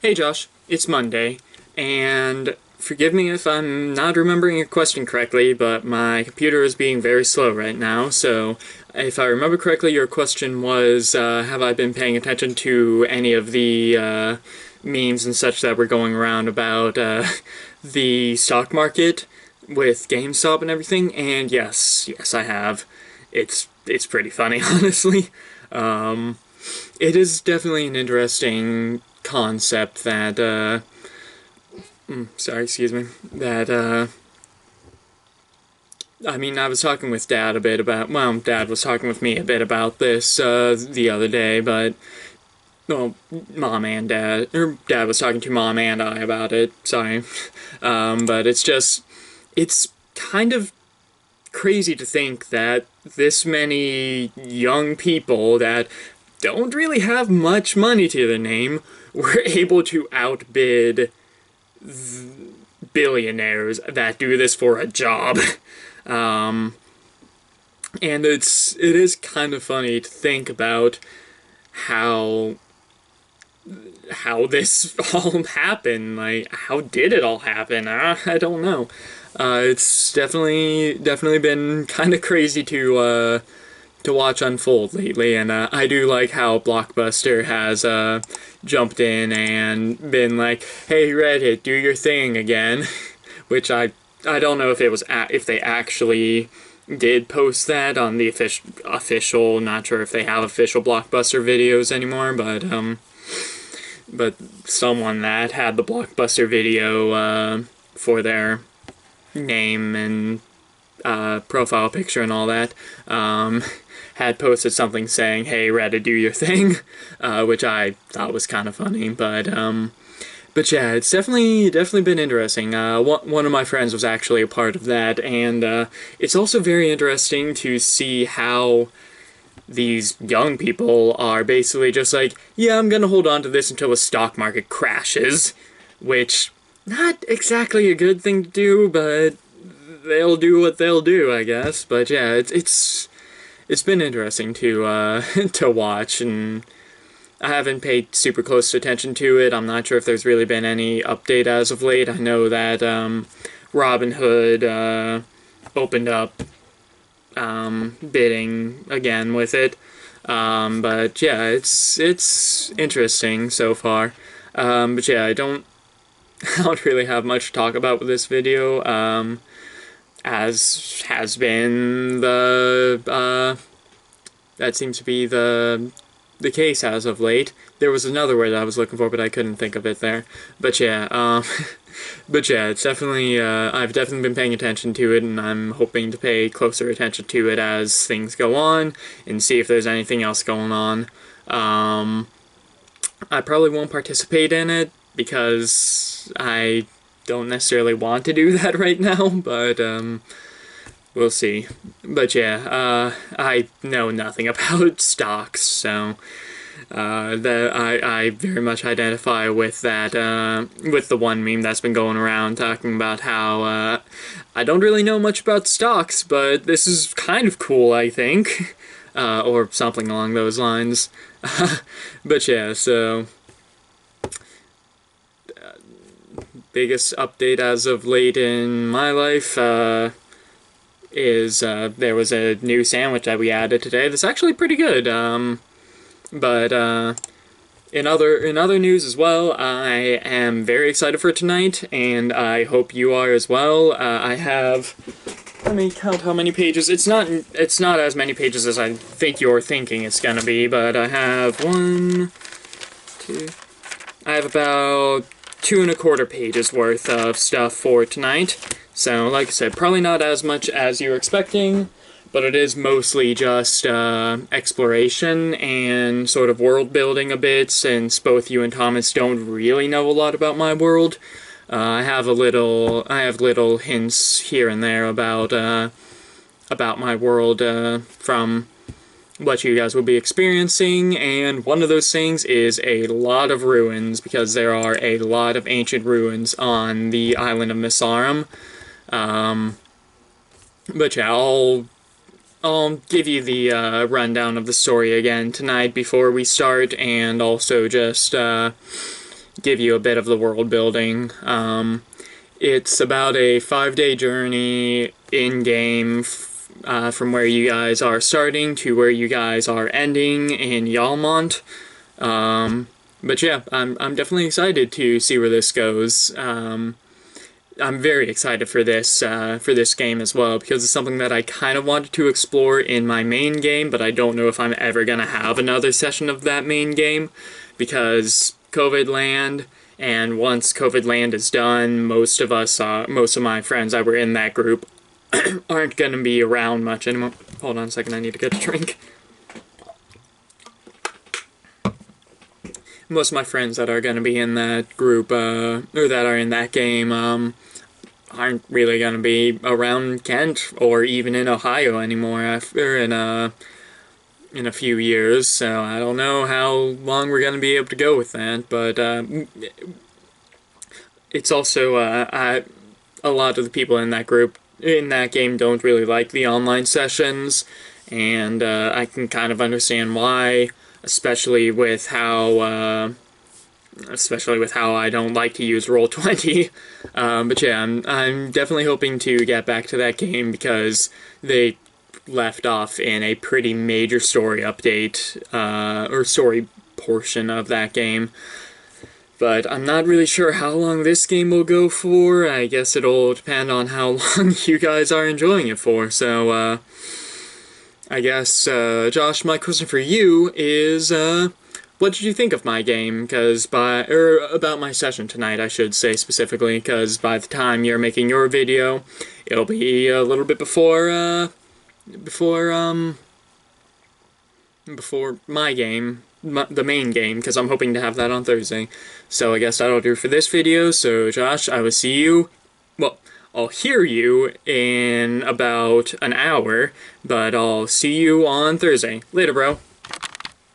Hey Josh, it's Monday, and forgive me if I'm not remembering your question correctly, but my computer is being very slow right now, so if I remember correctly, your question was, have I been paying attention to any of the memes and such that were going around about the stock market with GameStop and everything? And yes, I have. It's pretty funny, honestly. It is definitely an interesting concept that, excuse me, that, I mean, I was talking with Dad a bit about, well, Dad was talking with me a bit about this, the other day, but, well, Mom and Dad, or Dad was talking to Mom and I about it, sorry, but it's kind of crazy to think that this many young people that don't really have much money to their name were able to outbid billionaires that do this for a job. Um, and it is kind of funny to think about how this all happened. Like, how did it all happen? I don't know. It's definitely been kind of crazy to watch unfold lately, and I do like how Blockbuster has jumped in and been like, "Hey Reddit, do your thing again," which I don't know if it was if they actually did post that on the official. Not sure if they have official Blockbuster videos anymore, but someone that had the Blockbuster video for their name and profile picture and all that had posted something saying, "Hey Reddit, do your thing," which I thought was kind of funny, but yeah, it's definitely been interesting. One of my friends was actually a part of that, and it's also very interesting to see how these young people are basically just like, yeah, I'm gonna hold on to this until the stock market crashes, which, not exactly a good thing to do, but they'll do what they'll do, I guess. But yeah, it's been interesting to to watch, and I haven't paid super close attention to it. I'm not sure if there's really been any update as of late. I know that Robinhood opened up bidding again with it. But yeah, it's interesting so far. But yeah, I don't really have much to talk about with this video. As has been that seems to be the case as of late. There was another word I was looking for, but I couldn't think of it there. But yeah, but yeah, it's definitely, I've definitely been paying attention to it, and I'm hoping to pay closer attention to it as things go on, and see if there's anything else going on. I probably won't participate in it, because I don't necessarily want to do that right now, but, we'll see. But yeah, I know nothing about stocks, so I very much identify with that, with the one meme that's been going around talking about how I don't really know much about stocks, but this is kind of cool, I think, or something along those lines. But yeah, so biggest update as of late in my life is there was a new sandwich that we added today that's actually pretty good. But in other news as well, I am very excited for tonight, and I hope you are as well. I have, let me count how many pages. It's not as many pages as I think you're thinking it's gonna be, but I have I have about 2¼ pages worth of stuff for tonight. So, like I said, probably not as much as you're expecting, but it is mostly just exploration and sort of world building a bit, since both you and Thomas don't really know a lot about my world. I have little hints here and there about my world from what you guys will be experiencing, and one of those things is a lot of ruins, because there are a lot of ancient ruins on the island of Misarum. But yeah, I'll give you the rundown of the story again tonight before we start, and also just give you a bit of the world building. It's about a 5-day journey in-game from where you guys are starting to where you guys are ending in Yalmont. But yeah, I'm definitely excited to see where this goes. I'm very excited for this game as well, because it's something that I kind of wanted to explore in my main game, but I don't know if I'm ever going to have another session of that main game, because COVID Land, and once COVID Land is done, most of my friends that were in that group aren't going to be around much anymore. Hold on a second, I need to get a drink. Most of my friends that are going to be in that group, or that are in that game, aren't really going to be around Kent or even in Ohio anymore after in a few years, so I don't know how long we're going to be able to go with that, but it's also a lot of the people in that group in that game don't really like the online sessions, and I can kind of understand why, especially with how I don't like to use Roll20. But yeah, I'm definitely hoping to get back to that game because they left off in a pretty major story update, or story portion of that game. But I'm not really sure how long this game will go for. I guess it'll depend on how long you guys are enjoying it for. So, I guess, Josh, my question for you is, what did you think of my game? About my session tonight, I should say specifically, because by the time you're making your video, it'll be a little bit before my game, the main game, because I'm hoping to have that on Thursday. So I guess that'll do for this video. So Josh, I will see you, well, I'll hear you in about an hour, but I'll see you on Thursday. Later, bro.